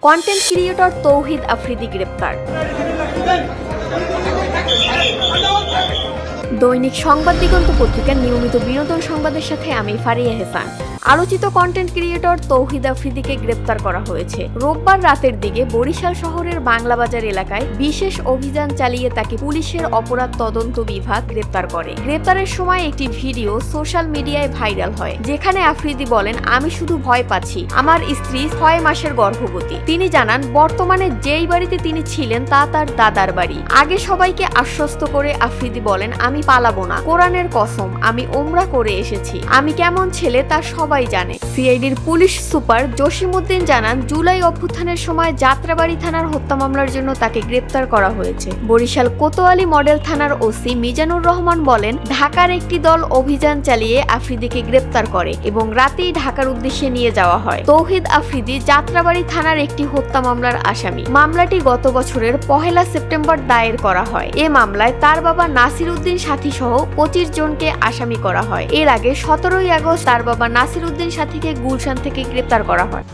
Content creator তৌহিদ আফ্রিদি গ্রেপ্তার। দৈনিক সংবাদ দিগন্ত পত্রিকার নিয়মিত বিনোদন সংবাদের সাথে আমি ফারিয়া হেসান। আলোচিত কন্টেন্ট ক্রিয়েটর তৌহিদ আফ্রিদিকে গ্রেপ্তার করা হয়েছে। রোববার রাতের দিকে বরিশাল শহরের বাংলাবাজার এলাকায় বিশেষ অভিযান চালিয়ে তাকে পুলিশের অপরাধ তদন্ত বিভাগ গ্রেপ্তার করে। গ্রেপ্তারের সময় একটি ভিডিও সোশ্যাল মিডিয়ায় ভাইরাল হয়, যেখানে আফ্রিদি বলেন, আমি শুধু ভয় পাচ্ছি, আমার স্ত্রী 6 মাসের গর্ভবতী। তিনি জানান, বর্তমানে যেই বাড়িতে তিনি ছিলেন তা তার দাদার বাড়ি। আগে সবাইকে আশ্বস্ত করে আফ্রিদি বলেন, আমি পালাবো না, কোরআনের কসম, আমি ওমরা করে এসেছি, আমি কেমন ছেলে তা সবাই জানে। সিআইডির পুলিশ সুপার জসিমউদ্দিন জানান, জুলাই অভ্যুত্থানের সময় যাত্রাবাড়ি থানার হত্যা মামলার জন্য তাকে গ্রেপ্তার করা হয়েছে। বরিশাল কোতোয়ালি মডেল থানার ওসি মিজানুর রহমান বলেন, ঢাকার একটি দল অভিযান চালিয়ে আফ্রিদিকে গ্রেপ্তার করে এবং রাতেই ঢাকার উদ্দেশ্যে নিয়ে যাওয়া হয়। তৌহিদ আফ্রিদি যাত্রাবাড়ি থানার একটি হত্যা মামলার আসামি। মামলাটি গত বছরের 1 সেপ্টেম্বর দায়ের করা হয়। এ মামলায় তার বাবা নাসির উদ্দিন সাথী সহ 25 জনকে আসামি করা হয়। এর আগে 17 আগস্ট তার বাবা নাসির উদ্দিন সাথীকে গুলশান থেকে গ্রেপ্তার করা হয়।